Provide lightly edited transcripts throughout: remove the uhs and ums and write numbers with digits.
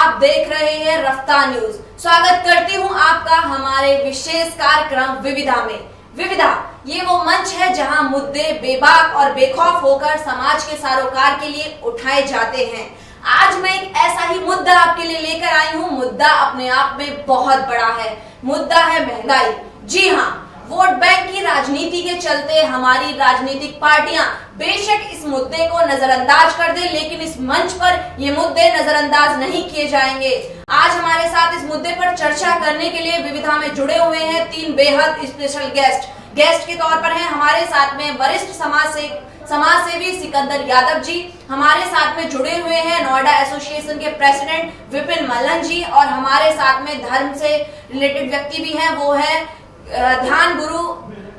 आप देख रहे हैं रफ्तार न्यूज। स्वागत करती हूं आपका हमारे विशेष कार्यक्रम विविधा में। विविधा ये वो मंच है जहां मुद्दे बेबाक और बेखौफ होकर समाज के सरोकार के लिए उठाए जाते हैं। आज मैं एक ऐसा ही मुद्दा आपके लिए लेकर आई हूं। मुद्दा अपने आप में बहुत बड़ा है। मुद्दा है महंगाई। जी हाँ, वोट बैंक की राजनीति के चलते हमारी राजनीतिक पार्टियां बेशक इस मुद्दे को नजरअंदाज कर दे, लेकिन इस मंच पर ये मुद्दे नजरअंदाज नहीं किए जाएंगे। आज हमारे साथ इस मुद्दे पर चर्चा करने के लिए विविधा में जुड़े हुए हैं तीन बेहद स्पेशल गेस्ट के तौर पर हैं हमारे साथ में वरिष्ठ समाज सेवी सिकंदर यादव जी, हमारे साथ में जुड़े हुए हैं नोएडा एसोसिएशन के प्रेसिडेंट विपिन मल्लन जी, और हमारे साथ में धर्म से रिलेटेड व्यक्ति भी हैं, वो है ध्यान गुरु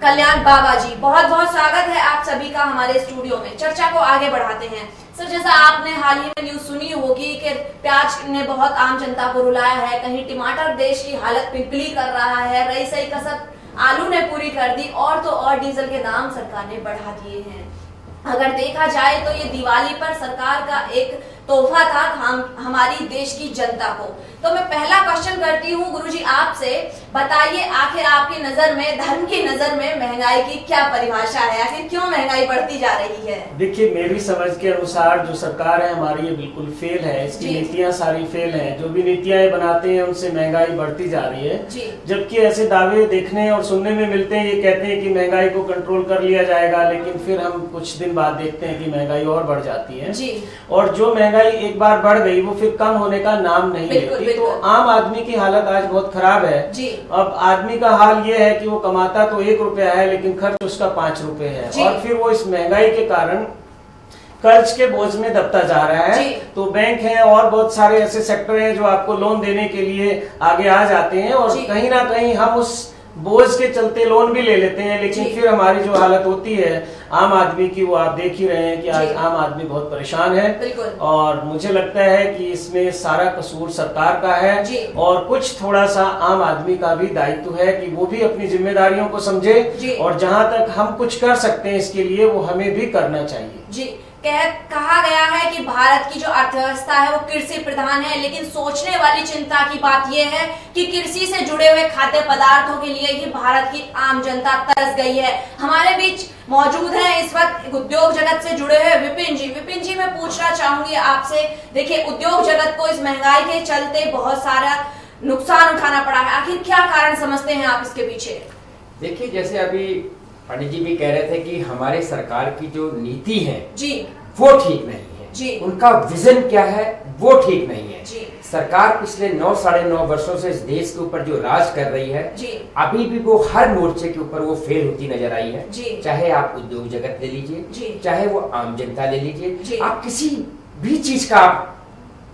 कल्याण बाबा जी। बहुत बहुत स्वागत है आप सभी का हमारे स्टूडियो में। चर्चा को आगे बढ़ाते हैं। सर, जैसा आपने हाल ही में न्यूज सुनी होगी कि प्याज ने बहुत आम जनता को रुलाया है, कहीं टमाटर देश की हालत पिपली कर रहा है, रही सही कसर आलू ने पूरी कर दी, और तो और डीजल के दाम सरकार ने बढ़ा दिए हैं। अगर देखा जाए तो ये दिवाली पर सरकार का एक तोहफा था हमारी देश की जनता को। तो मैं पहला क्वेश्चन करती हूँ गुरुजी आपसे, बताइए आखिर आपकी नजर में, धर्म की नजर में महंगाई की क्या परिभाषा है? आखिर क्यों महंगाई बढ़ती जा रही है? देखिए, मेरी समझ के अनुसार जो सरकार है हमारी, ये बिल्कुल फेल है। इसकी नीतियाँ सारी फेल हैं। जो भी नीतियाँ बनाते हैं उनसे महंगाई बढ़ती जा रही है। जबकि ऐसे दावे देखने और सुनने में मिलते हैं, ये कहते हैं कि महंगाई को कंट्रोल कर लिया जाएगा, लेकिन फिर हम कुछ दिन बाद देखते हैं कि महंगाई और बढ़ जाती है। और जो महंगाई एक बार बढ़ गई वो फिर कम होने का नाम नहीं लेती। तो आम आदमी की हालत आज बहुत खराब है। अब आदमी का हाल ये है कि वो कमाता तो 1 रुपया है, लेकिन खर्च उसका 5 रुपए है, और फिर वो इस महंगाई के कारण कर्ज के बोझ में दबता जा रहा है। तो बैंक है और बहुत सारे ऐसे सेक्टर हैं जो आपको लोन देने के लिए आगे आ जाते हैं, और कहीं ना कहीं हम उस बोझ के चलते लोन भी ले लेते हैं, लेकिन फिर हमारी जो हालत होती है आम आदमी की, वो आप देख ही रहे हैं कि आज आम आदमी बहुत परेशान है। और मुझे लगता है कि इसमें सारा कसूर सरकार का है, और कुछ थोड़ा सा आम आदमी का भी दायित्व है कि वो भी अपनी जिम्मेदारियों को समझे, और जहां तक हम कुछ कर सकते हैं इसके लिए वो हमें भी करना चाहिए। कहा गया है कि भारत की जो अर्थव्यवस्था है वो कृषि प्रधान है, लेकिन सोचने वाली चिंता की बात यह है कि कृषि से जुड़े हुए खाद्य पदार्थों के लिए ही भारत की आम जनता तरस गई है। हमारे बीच मौजूद है इस वक्त उद्योग जगत से जुड़े हुए विपिन जी। विपिन जी, मैं पूछना चाहूंगी आपसे, देखिए उद्योग जगत को इस महंगाई के चलते बहुत सारा नुकसान उठाना पड़ा है। आखिर क्या कारण समझते हैं आप इसके पीछे? देखिए, जैसे अभी पंडित जी भी कह रहे थे कि हमारे सरकार की जो नीति है वो ठीक नहीं है। उनका विजन क्या है वो ठीक नहीं है। सरकार पिछले 9 साढ़े 9 वर्षों से इस देश के ऊपर जो राज कर रही है, अभी भी वो हर मोर्चे के ऊपर वो फेल होती नजर आई है। चाहे आप उद्योग जगत ले लीजिए, चाहे वो आम जनता ले लीजिए, आप किसी भी चीज का आप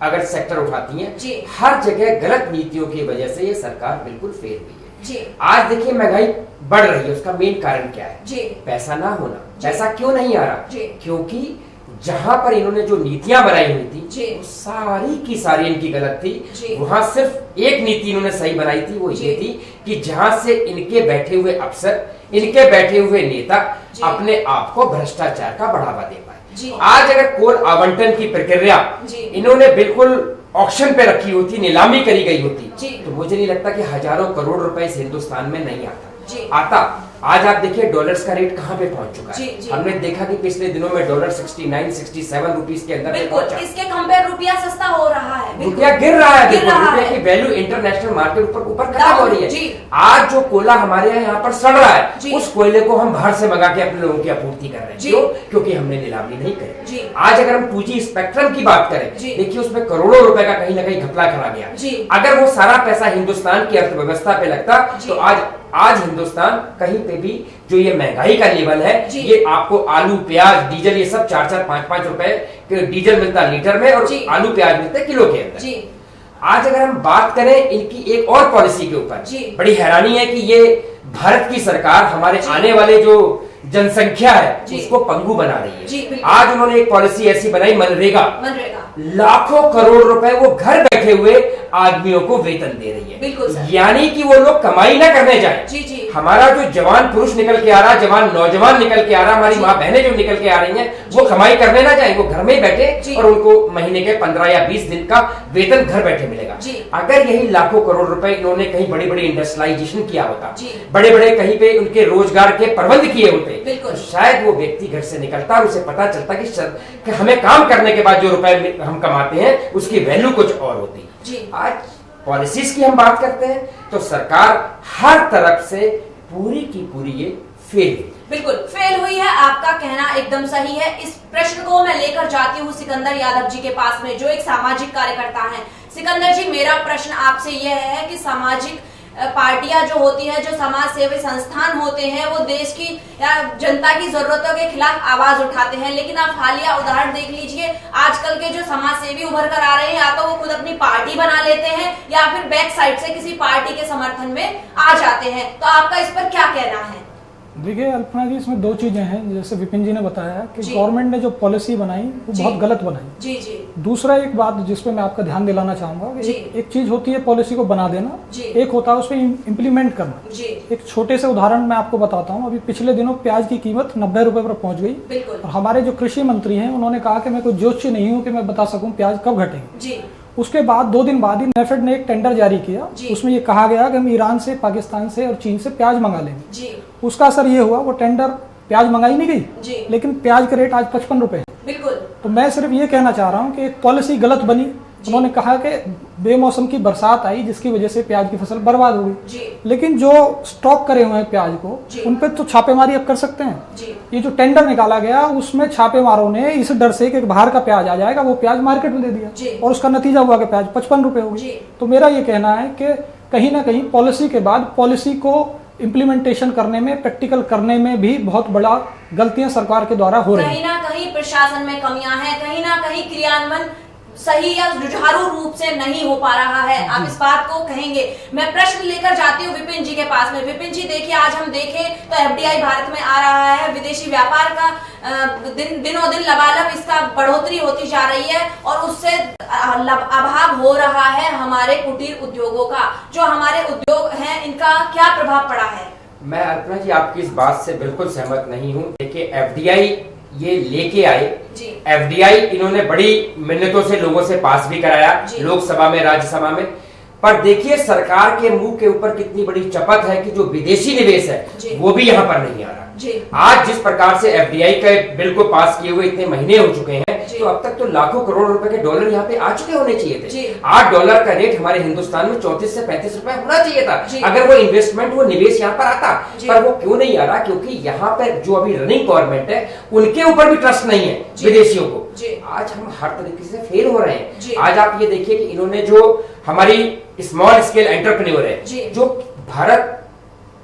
अगर सेक्टर उठाती हैं, हर जगह गलत नीतियों की वजह से ये सरकार बिल्कुल फेल हुई है। आज देखिए महंगाई बढ़ रही है, उसका मेन कारण क्या है? पैसा ना होना। पैसा क्यों नहीं आ रहा? क्योंकि जहां पर इन्होंने जो नीतियां बनाई हुई थी वो सारी की सारी इनकी गलत थी। वहां सिर्फ एक नीति इन्होंने सही बनाई थी, वो ये थी कि जहां से इनके बैठे हुए अफसर, इनके बैठे हुए नेता अपने आप को भ्रष्टाचार का बढ़ावा दे पाए। आज अगर कोल आवंटन की प्रक्रिया इन्होंने बिल्कुल ऑक्शन पे रखी होती, नीलामी करी गई होती, तो मुझे नहीं लगता कि हजारों करोड़ रुपए इस हिंदुस्तान में नहीं आता। आज आप देखिए डॉलर्स का रेट कहाँ पे पहुंच चुका है। हमने देखा कि पिछले दिनों में डॉलर 69-67 रुपीस के अंदर पहुंचा। इसके कंपेयर रुपया सस्ता हो रहा है, रुपया गिर रहा है। रुपये की वैल्यू इंटरनेशनल मार्केट ऊपर खत्म हो रही है। आज जो कोयला हमारे यहाँ पर सड़ रहा है, उस कोयले को हम बाहर से मंगा के अपने लोगों की आपूर्ति कर रहे हैं। क्यों? क्योंकि हमने नीलामी नहीं करी। आज अगर हम 2G स्पेक्ट्रम की बात करें, देखिए उसमें करोड़ों रुपए का कहीं ना कहीं घपला करा गया। अगर वो सारा पैसा हिंदुस्तान की अर्थव्यवस्था पे लगता तो आज हिंदुस्तान कहीं पे भी जो ये महंगाई का लेवल है, ये आपको आलू प्याज डीजल ये सब 4-4 5-5 रुपए डीजल मिलता लीटर में, और आलू प्याज मिलते किलो के अंदर। आज अगर हम बात करें इनकी एक और पॉलिसी के ऊपर, बड़ी हैरानी है कि ये भारत की सरकार हमारे आने वाले जो जनसंख्या है उसको पंगु बना रही है। आज उन्होंने एक पॉलिसी ऐसी बनाई, मनरेगा। लाखों करोड़ रुपए वो घर बैठे हुए आदमियों को वेतन दे रही है। बिल्कुल सर। यानी कि वो लोग कमाई ना करने जाए। जी जी। हमारा जो जवान पुरुष निकल के आ रहा, जवान नौजवान निकल के आ रहा, हमारी माँ बहनें जो निकल के आ रही हैं, वो कमाई करने ना जाए, वो घर में ही बैठे और उनको महीने के 15 या 20 दिन का वेतन घर बैठे मिलेगा। अगर यही लाखों करोड़ रुपए इन्होंने कहीं बड़ी बड़ी इंडस्ट्रियलाइजेशन किया होता, बड़े बड़े कहीं पे उनके रोजगार के प्रबंध किए होते, तो शायद वो व्यक्ति घर से निकलता और उसे पता चलता कि हमें काम करने के बाद जो रुपए हम कमाते हैं उसकी वैल्यू कुछ और होती। आज पॉलिसीज की हम बात करते हैं तो सरकार हर तरफ से पूरी की पूरी ये फेल, बिल्कुल फेल हुई है। आपका कहना एकदम सही है। इस प्रश्न को मैं लेकर जाती हूँ सिकंदर यादव जी के पास में, जो एक सामाजिक कार्यकर्ता हैं। सिकंदर जी, मेरा प्रश्न आपसे यह है कि सामाजिक पार्टियां जो होती है, जो समाज सेवी संस्थान होते हैं, वो देश की या जनता की जरूरतों के खिलाफ आवाज उठाते हैं, लेकिन आप हालिया उदाहरण देख लीजिए। आजकल के जो समाज सेवी उभर कर आ रहे हैं, या तो वो खुद अपनी पार्टी बना लेते हैं या फिर बैक साइड से किसी पार्टी के समर्थन में आ जाते हैं। तो आपका इस पर क्या कहना है? देखिए अल्पना जी, इसमें दो चीजें हैं। जैसे विपिन जी ने बताया कि गवर्नमेंट ने जो पॉलिसी बनाई वो बहुत गलत बनाई। जी जी। दूसरा एक बात जिसपे मैं आपका ध्यान दिलाना चाहूंगा, एक चीज होती है पॉलिसी को बना देना, एक होता है उसमें इम्प्लीमेंट करना। एक छोटे से उदाहरण मैं आपको बताता हूँ। अभी पिछले दिनों प्याज की कीमत 90 रुपए पर पहुंच गई और हमारे जो कृषि मंत्री हैं उन्होंने कहा कि मैं कोई ज्योतिषी नहीं हूँ कि मैं बता सकूँ प्याज कब घटेगी। उसके बाद 2 दिन बाद ही नेफेड ने एक टेंडर जारी किया, उसमें ये कहा गया कि हम ईरान से, पाकिस्तान से और चीन से प्याज मंगा लेंगे। उसका असर ये हुआ, वो टेंडर प्याज मंगाई नहीं गई, लेकिन प्याज का रेट आज 55 रुपए है। बिल्कुल। तो मैं सिर्फ ये कहना चाह रहा हूँ कि एक पॉलिसी गलत बनी। उन्होंने कहा कि बेमौसम की बरसात आई जिसकी वजह से प्याज की फसल बर्बाद हो गई, लेकिन जो स्टॉक करे हुए हैं प्याज को उन पे तो छापेमारी अब कर सकते हैं। ये जो टेंडर निकाला गया उसमें छापेमारों ने इस डर से कि बाहर का प्याज आ जाएगा वो प्याज मार्केट में दे दिया और उसका नतीजा हुआ कि प्याज 55 रुपए हो गई। तो मेरा ये कहना है कि कहीं ना कहीं पॉलिसी के बाद पॉलिसी को इम्प्लीमेंटेशन करने में, प्रैक्टिकल करने में भी बहुत बड़ा गलतियां सरकार के द्वारा हो रही है। कहीं ना कहीं प्रशासन में कमियां हैं, कहीं ना कहीं क्रियान्वयन सही या जुझारू रूप से नहीं हो पा रहा है। आप इस बात को कहेंगे। मैं प्रश्न लेकर जाती हूँ विपिन जी के पास में। विपिन जी, देखिए आज हम देखें तो एफडीआई भारत में आ रहा है, विदेशी व्यापार का दिनों दिन लबालब इसका बढ़ोतरी होती जा रही है और उससे अभाव हो रहा है हमारे कुटीर उद्योगों का। जो हमारे उद्योग हैं इनका क्या प्रभाव पड़ा है? मैं अल्पना जी आपकी इस बात से बिल्कुल सहमत नहीं हूँ। देखिए एफडीआई ये लेके आए, एफडीआई इन्होंने बड़ी मिन्नतों से लोगों से पास भी कराया लोकसभा में, राज्यसभा में, पर देखिए सरकार के मुंह के ऊपर कितनी बड़ी चपत है कि जो विदेशी निवेश है वो भी यहाँ पर नहीं आ रहा। आज जिस प्रकार से एफडीआई के बिल को पास किए हुए इतने महीने हो चुके हैं, तो अब तक तो लाखों करोड़ रुपए के डॉलर यहाँ पे आ चुके होने चाहिए थे। $8 का रेट हमारे हिंदुस्तान में 34 से 35 रुपए होना चाहिए था अगर वो इन्वेस्टमेंट, वो निवेश यहाँ पर आता। पर वो क्यों नहीं आ रहा? क्योंकि यहाँ पर जो अभी रनिंग गवर्नमेंट है उनके ऊपर भी ट्रस्ट नहीं है विदेशियों को। आज हम हर तरीके से फेल हो रहे हैं। आज आप ये देखिए कि इन्होंने जो हमारी स्मॉल स्केल एंटरप्रेन्योर है, जो भारत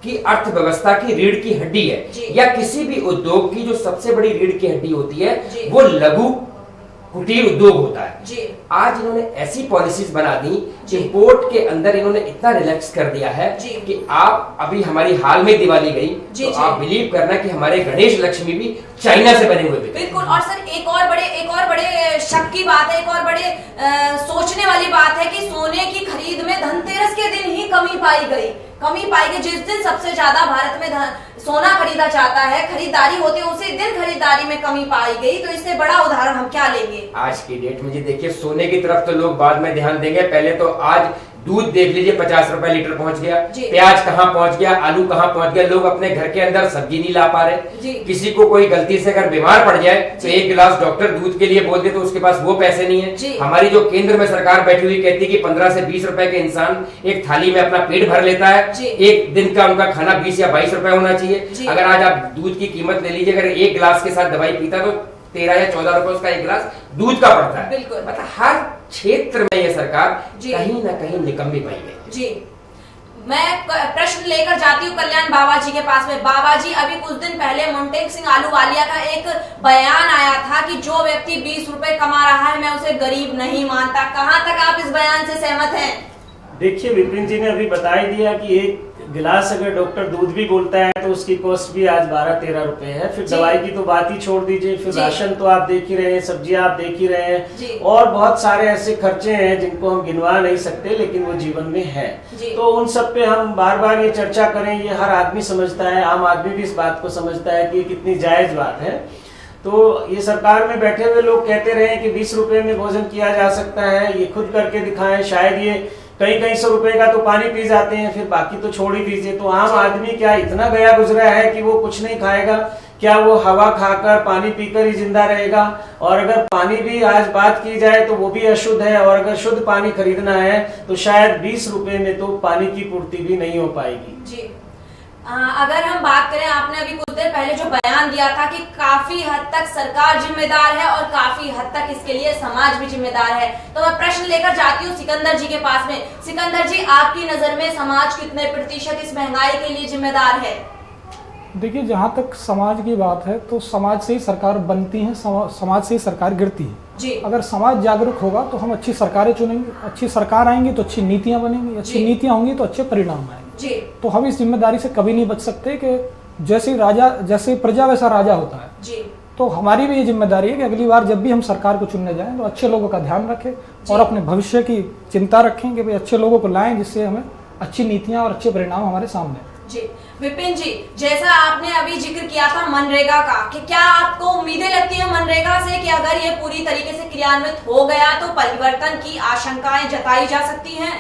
की अर्थव्यवस्था की रीढ़ की हड्डी है, या किसी भी उद्योग की जो सबसे बड़ी रीढ़ की हड्डी होती है वो लघु कुटीर उद्योग होता है। आज इन्होंने ऐसी पॉलिसीज बना दी, इंपोर्ट के अंदर इन्होंने इतना रिलैक्स कर दिया है कि आप अभी हमारी हाल में दिवाली गई तो आप बिलीव करना कि हमारे गणेश लक्ष्मी भी चाइना से बने हुए। बिल्कुल। और सर एक और बड़े शक की बात है, एक और बड़े सोचने वाली बात है कि सोने की खरीद में धनतेरस के दिन ही कमी पाई गई। जिस दिन सबसे ज्यादा भारत में सोना खरीदा जाता है, खरीदारी होती है, उसी दिन खरीदारी में कमी पाई गई। तो इससे बड़ा उदाहरण हम क्या लेंगे? आज की डेट में जी देखिए, सोने की तरफ तो लोग बाद में ध्यान देंगे, पहले तो आज दूध देख लीजिए 50 रुपए लीटर पहुंच गया, प्याज कहाँ पहुंच गया, आलू कहाँ पहुंच गया। लोग अपने घर के अंदर सब्जी नहीं ला पा रहे। किसी को कोई गलती से अगर बीमार पड़ जाए तो 1 गिलास डॉक्टर दूध के लिए बोल दे तो उसके पास वो पैसे नहीं है। हमारी जो केंद्र में सरकार बैठी हुई कहती है कि 15 से 20 रुपए के इंसान एक थाली में अपना पेट भर लेता है। एक दिन का उनका खाना 20 या 22 रुपए होना चाहिए। अगर आज आप दूध की कीमत ले लीजिए, अगर 1 गिलास के साथ दवाई पीता तो 13 या 14 रुपए उसका 1 गिलास दूध का पड़ता है। मतलब हर क्षेत्र में ये सरकार कहीं ना कहीं निकम्मी पाई गई। जी, मैं प्रश्न लेकर जाती हूँ कल्याण बाबा जी के पास में। बाबा जी, अभी कुछ दिन पहले मोन्टेक सिंह आलूवालिया का एक बयान आया था कि जो व्यक्ति 20 रुपए कमा रहा है मैं उसे गरीब नहीं मानता। कहाँ तक आप इस बयान से सहमत हैं? देखिए विपिन जी ने अभी बता ही दिया कि एक गिलास अगर डॉक्टर दूध भी बोलता है तो उसकी कॉस्ट भी आज 12-13 रुपए है। फिर दवाई की तो बात ही छोड़ दीजिए, फिर राशन तो आप देख ही रहे हैं, सब्जियां आप देख ही रहे हैं, और बहुत सारे ऐसे खर्चे हैं जिनको हम गिनवा नहीं सकते, लेकिन वो जीवन में है। तो उन सब पे हम बार बार ये चर्चा करें, ये हर आदमी समझता है, आम आदमी भी इस बात को समझता है कि कितनी जायज बात है। तो ये सरकार में बैठे हुए लोग कहते रहे कि 20 रुपए में भोजन किया जा सकता है, ये खुद करके दिखाएं, शायद ये कई 100 रुपए का तो पानी पी जाते हैं, फिर बाकी तो छोड़ ही दीजिए। तो आम आदमी क्या इतना गया गुजरा है कि वो कुछ नहीं खाएगा? क्या वो हवा खाकर पानी पीकर ही जिंदा रहेगा? और अगर पानी भी आज बात की जाए तो वो भी अशुद्ध है, और अगर शुद्ध पानी खरीदना है तो शायद 20 रुपए में तो पानी की पूर्ति भी नहीं हो पाएगी। जी अगर हम बात करें, आपने अभी कुछ देर पहले जो बयान दिया था कि काफी हद तक सरकार जिम्मेदार है और काफी हद तक इसके लिए समाज भी जिम्मेदार है, तो मैं प्रश्न लेकर जाती हूँ सिकंदर जी के पास में। सिकंदर जी, आपकी नजर में समाज कितने प्रतिशत इस महंगाई के लिए जिम्मेदार है? देखिए, जहाँ तक समाज की बात है तो समाज से ही सरकार बनती है, समाज से ही सरकार गिरती है जी। अगर समाज जागरूक होगा तो हम अच्छी सरकारें चुनेंगे, अच्छी सरकार आएंगी तो अच्छी नीतियां बनेंगी, अच्छी नीतियां होंगी तो अच्छे परिणाम आएंगे जी। तो हम इस जिम्मेदारी से कभी नहीं बच सकते कि जैसे प्रजा वैसा राजा होता है जी। तो हमारी भी ये जिम्मेदारी है कि अगली बार जब भी हम सरकार को चुनने जाएं तो अच्छे लोगों का ध्यान रखें और अपने भविष्य की चिंता रखें कि भाई अच्छे लोगों को लाएं, जिससे हमें अच्छी नीतियां और अच्छे परिणाम हमारे सामने जी। विपिन जी, जैसा आपने अभी जिक्र किया था मनरेगा का, कि क्या आपको उम्मीदें लगती है मनरेगा से कि अगर ये पूरी तरीके से क्रियान्वित हो गया तो परिवर्तन की आशंकाएं जताई जा सकती हैं?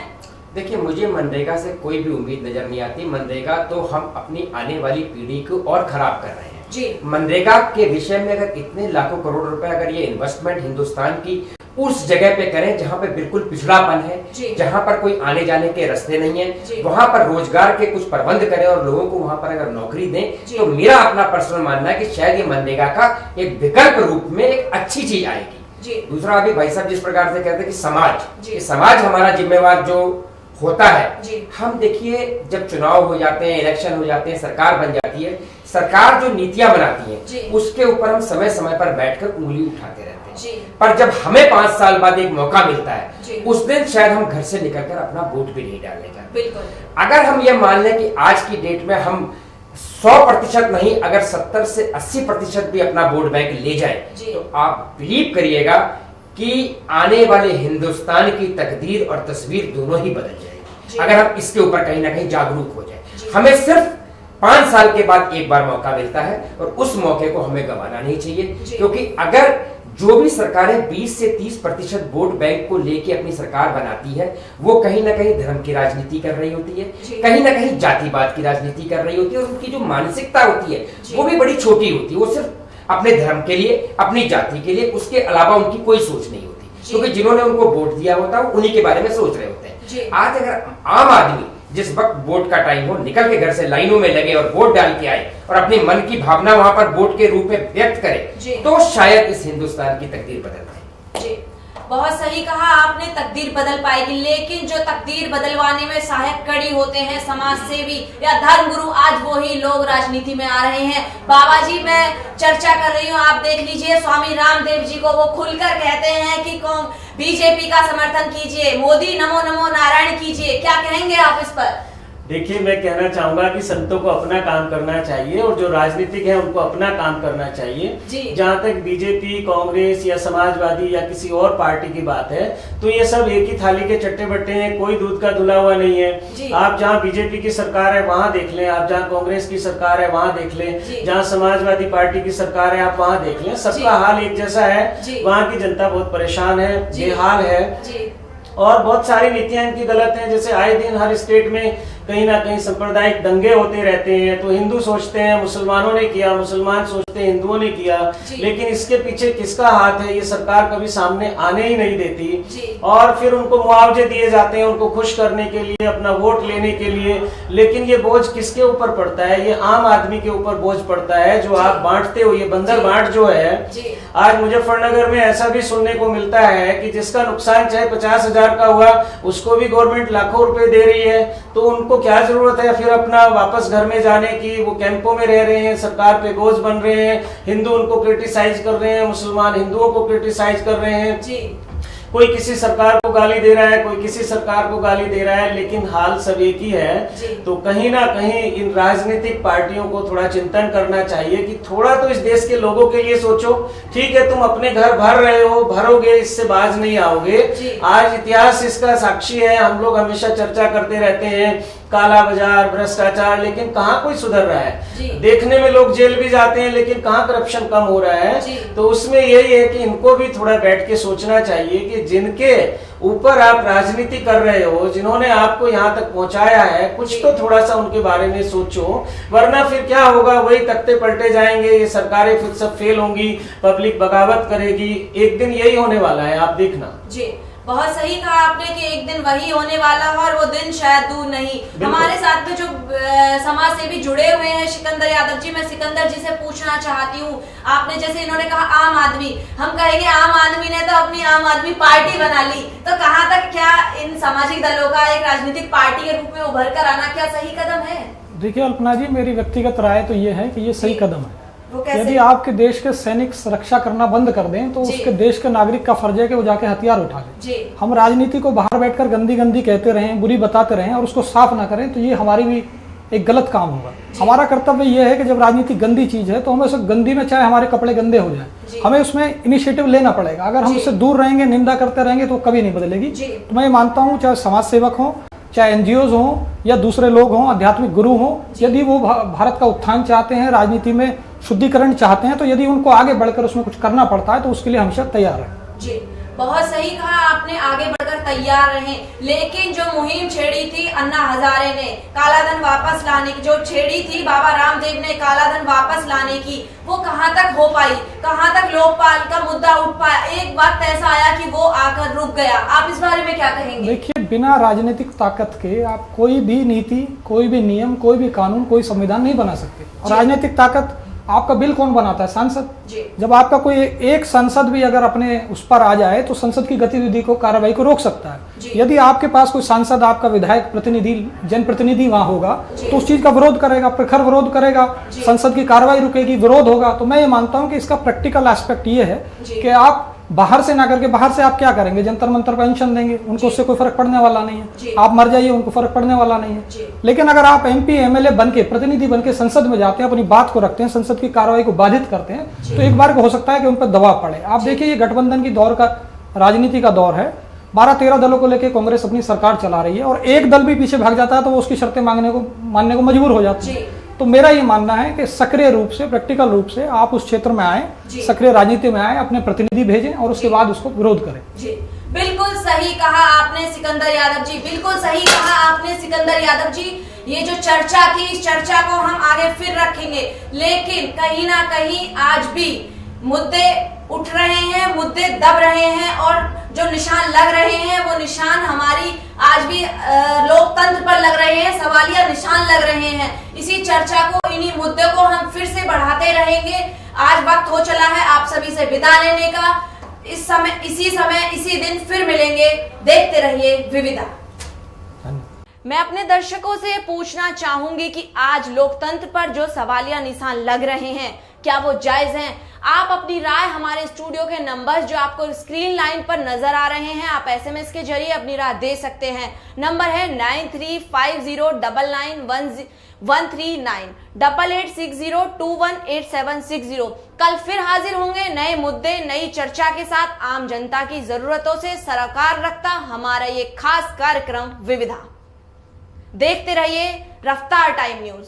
देखिए, मुझे मनरेगा से कोई भी उम्मीद नजर नहीं आती। मनरेगा तो हम अपनी आने वाली पीढ़ी को और खराब कर रहे हैं जी। मनरेगा के विषय में अगर इतने लाखों करोड़ रुपए अगर ये इन्वेस्टमेंट हिंदुस्तान की उस जगह पे करें जहां पे बिल्कुल पिछड़ापन है, जहां पर कोई आने जाने के रास्ते नहीं है, वहां पर रोजगार के कुछ प्रबंध करें और लोगों को वहां पर अगर नौकरी दें, तो मेरा अपना पर्सनल मानना है कि शायद ये मनरेगा का एक विकल्प रूप में एक अच्छी चीज आएगी। दूसरा, अभी भाई साहब जिस प्रकार से कहते हैं कि समाज हमारा जिम्मेवार जो होता है, हम देखिए जब चुनाव हो जाते हैं, इलेक्शन हो जाते हैं, सरकार बन जाती है, सरकार जो नीतियां बनाती है उसके ऊपर हम समय समय पर बैठकर उंगली उठाते रहते हैं। पर जब हमें 5 साल बाद एक मौका मिलता है, उस दिन शायद हम घर से निकलकर अपना वोट भी नहीं डालने का। अगर हम ये मान लें कि आज की डेट में हम 100% नहीं, अगर 70 से 80% भी अपना वोट बैंक ले जाए, तो आप बिलीव करिएगा कि आने वाले हिंदुस्तान की तकदीर और तस्वीर दोनों ही बदल जाएगी, अगर हम इसके ऊपर कहीं ना कहीं जागरूक हो जाए। हमें सिर्फ 5 साल के बाद एक बार मौका मिलता है और उस मौके को हमें गंवाना नहीं चाहिए, क्योंकि अगर जो भी सरकारें 20 से 30% वोट बैंक को लेके अपनी सरकार बनाती है, वो कहीं ना कहीं धर्म की राजनीति कर रही होती है, कहीं ना कहीं जातिवाद की राजनीति कर रही होती है, और उनकी जो मानसिकता होती है वो भी बड़ी छोटी होती है। वो सिर्फ अपने धर्म के लिए, अपनी जाति के लिए, उसके अलावा उनकी कोई सोच नहीं होती, क्योंकि जिन्होंने उनको वोट दिया होता है उन्हीं के बारे में सोच रहे होते हैं। आज अगर आम आदमी जिस वक्त वोट का टाइम हो निकल के घर से लाइनों में लगे और वोट डाल के आए और अपने मन की भावना वहां पर वोट के रूप में व्यक्त करे, तो शायद इस हिंदुस्तान की तकदीर बदल जाए। बहुत सही कहा आपने, तकदीर बदल पाएगी, लेकिन जो तकदीर बदलवाने में सहायक कड़ी होते हैं समाज सेवी या धर्म गुरु, आज वही लोग राजनीति में आ रहे हैं। बाबा जी, मैं चर्चा कर रही हूँ, आप देख लीजिए स्वामी रामदेव जी को वो खुलकर कहते हैं कि बीजेपी का समर्थन कीजिए, मोदी नमो नमो नारायण कीजिए, क्या कहेंगे आप इस पर? देखिए, मैं कहना चाहूंगा कि संतों को अपना काम करना चाहिए और जो राजनीतिक है उनको अपना काम करना चाहिए। जहाँ तक बीजेपी, कांग्रेस या समाजवादी या किसी और पार्टी की बात है, तो ये सब एक ही थाली के चट्टे बट्टे हैं, कोई दूध का धुला हुआ नहीं है। आप जहाँ बीजेपी की सरकार है वहाँ देख लें, आप जहाँ कांग्रेस की सरकार है वहाँ देख लें, जहाँ समाजवादी पार्टी की सरकार है आप वहाँ देख लें, सबका हाल एक जैसा है। वहाँ की जनता बहुत परेशान है, बेहाल है, और बहुत सारी नीतियां इनकी गलत हैं। जैसे आए दिन हर स्टेट में कहीं ना कहीं सांप्रदायिक दंगे होते रहते हैं, तो हिंदू सोचते हैं मुसलमानों ने किया, मुसलमान सोचते हैं हिंदुओं ने किया, लेकिन इसके पीछे किसका हाथ है ये सरकार कभी सामने आने ही नहीं देती। और फिर उनको मुआवजे दिए जाते हैं उनको खुश करने के लिए, अपना वोट लेने के लिए, लेकिन ये बोझ किसके ऊपर पड़ता है? ये आम आदमी के ऊपर बोझ पड़ता है, जो आप बांटते हो। ये बंदर बांट जो है, आज मुजफ्फरनगर में ऐसा भी सुनने को मिलता है कि जिसका नुकसान चाहे 50,000 का हुआ, उसको भी गवर्नमेंट लाखों रुपए दे रही है, तो उनको क्या जरूरत है फिर अपना वापस घर में जाने की? वो कैंपों में रह रहे हैं, सरकार पे बोझ बन रहे हैं, हिंदू उनको क्रिटिसाइज कर रहे हैं, मुसलमान हिंदुओं को क्रिटिसाइज कर रहे हैं। कोई किसी सरकार को गाली दे रहा है, कोई किसी सरकार को गाली दे रहा है, लेकिन हाल सब एक ही है। तो कहीं ना कहीं इन राजनीतिक पार्टियों को थोड़ा चिंतन करना चाहिए कि थोड़ा तो इस देश के लोगों के लिए सोचो। ठीक है, तुम अपने घर भर रहे हो, भरोगे, इससे बाज नहीं आओगे। आज इतिहास इसका साक्षी है। हम लोग हमेशा चर्चा करते रहते हैं काला बाजार, भ्रष्टाचार, लेकिन कहाँ कोई सुधर रहा है। देखने में लोग जेल भी जाते हैं, लेकिन कहाँ करप्शन कम हो रहा है। तो उसमें यही है कि इनको भी थोड़ा बैठ के सोचना चाहिए कि जिनके ऊपर आप राजनीति कर रहे हो, जिन्होंने आपको यहाँ तक पहुंचाया है, कुछ तो थोड़ा सा उनके बारे में सोचो, वरना फिर क्या होगा, वही तख्ते पलटे जाएंगे, ये सरकारें फिर सब फेल होंगी, पब्लिक बगावत करेगी। एक दिन यही होने वाला है, आप देखना। जी, बहुत सही कहा आपने कि एक दिन वही होने वाला है और वो दिन शायद दूर नहीं। हमारे साथ में जो समाज सेवी जुड़े हुए हैं सिकंदर यादव जी, मैं सिकंदर जी से पूछना चाहती हूँ, आपने जैसे इन्होंने कहा आम आदमी, हम कहेंगे आम आदमी ने तो अपनी आम आदमी पार्टी बना ली, तो कहाँ तक क्या इन सामाजिक दलों का एक राजनीतिक पार्टी के रूप में उभर कर आना क्या सही कदम है? देखिए अल्पना जी, मेरी व्यक्तिगत राय तो ये है कि ये सही कदम है। यदि आपके देश के सैनिक सुरक्षा करना बंद कर दें तो उसके देश के नागरिक का फर्ज है कि वो जाके हथियार उठा लें। हम राजनीति को बाहर बैठकर गंदी गंदी कहते रहें, बुरी बताते रहें और उसको साफ ना करें, तो ये हमारी भी एक गलत काम होगा। हमारा कर्तव्य ये है कि जब राजनीति गंदी चीज है तो हमें उस गंदी में, चाहे हमारे कपड़े गंदे हो जाए, हमें उसमें इनिशिएटिव लेना पड़ेगा। अगर हम उससे दूर रहेंगे, निंदा करते रहेंगे, तो कभी नहीं बदलेगी। तो मैं ये मानता हूँ, चाहे समाज सेवक हो, चाहे एनजीओज हों या दूसरे लोग हों, आध्यात्मिक गुरु हों, यदि वो भारत का उत्थान चाहते हैं, राजनीति में शुद्धिकरण चाहते हैं, तो यदि उनको आगे बढ़कर उसमें कुछ करना पड़ता है तो उसके लिए हमेशा तैयार है। जी, बहुत सही कहा आपने, आगे बढ़कर तैयार रहे। लेकिन जो मुहिम छेड़ी थी अन्ना हजारे ने कालाधन वापस लाने की, जो छेड़ी थी बाबा रामदेव ने कालाधन वापस लाने की, वो कहाँ तक हो पाई? कहाँ तक लोकपाल का मुद्दा उठ पाया? एक वक्त ऐसा आया कि वो आकर रुक गया। आप इस बारे में क्या कहेंगे? देखिए, बिना राजनीतिक ताकत के आप कोई भी नीति, कोई भी नियम, कोई भी कानून, कोई संविधान नहीं बना सकते। और राजनीतिक ताकत, आपका बिल कौन बनाता है? सांसद। जब आपका कोई एक सांसद भी अगर अपने उस पर आ जाए तो संसद की गतिविधि को, कार्रवाई को रोक सकता है। यदि आपके पास कोई सांसद, आपका विधायक, प्रतिनिधि, जनप्रतिनिधि वहां होगा तो उस चीज का विरोध करेगा, प्रखर विरोध करेगा, संसद की कार्रवाई रुकेगी, विरोध होगा। तो मैं ये मानता हूं कि इसका प्रैक्टिकल एस्पेक्ट ये है कि आप बाहर से ना करके, बाहर से आप क्या करेंगे? जंतर मंतर पेंशन देंगे, उनको उससे कोई फर्क पड़ने वाला नहीं है। आप मर जाइए, उनको फर्क पड़ने वाला नहीं है। लेकिन अगर आप एमपी एमएलए बनके, प्रतिनिधि बनके संसद में जाते हैं, अपनी बात को रखते हैं, संसद की कार्रवाई को बाधित करते हैं, तो एक बार को हो सकता है कि उन पर दबाव पड़े। आप देखिए, ये गठबंधन की दौर का, राजनीति का दौर है। 12-13 दलों को लेकर कांग्रेस अपनी सरकार चला रही है और एक दल भी पीछे भाग जाता है तो वो उसकी शर्तें मानने को मजबूर हो जाती है। तो मेरा ये मानना है कि सक्रिय रूप से, प्रैक्टिकल रूप से आप उस क्षेत्र में आए, सक्रिय राजनीति में आए, अपने प्रतिनिधि भेजें और उसके बाद उसको विरोध करें। जी, बिल्कुल सही कहा आपने सिकंदर यादव जी, बिल्कुल सही कहा आपने सिकंदर यादव जी। ये जो चर्चा थी, इस चर्चा को हम आगे फिर रखेंगे, लेकिन कहीं ना कहीं आज भी मुद्दे उठ रहे हैं, मुद्दे दब रहे हैं और जो निशान लग रहे हैं वो निशान हमारी आज भी लोकतंत्र पर लग रहे हैं, सवालिया निशान लग रहे हैं। इसी चर्चा को, इन्हीं मुद्दों को हम फिर से बढ़ाते रहेंगे। आज वक्त हो चला है आप सभी से विदा लेने का। इस समय, इसी दिन फिर मिलेंगे। देखते रहिए विविधा। मैं अपने दर्शकों से पूछना चाहूंगी कि आज लोकतंत्र पर जो सवालिया निशान लग रहे हैं, क्या वो जायज हैं? आप अपनी राय हमारे स्टूडियो के नंबर जो आपको स्क्रीन लाइन पर नजर आ रहे हैं, आप एसएमएस के जरिए अपनी राय दे सकते हैं। नंबर है 9350991139 8860218760। कल फिर हाजिर होंगे नए मुद्दे, नई चर्चा के साथ। आम जनता की जरूरतों से सरोकार रखता हमारा ये खास कार्यक्रम विविधा। देखते रहिए रफ्तार टाइम न्यूज।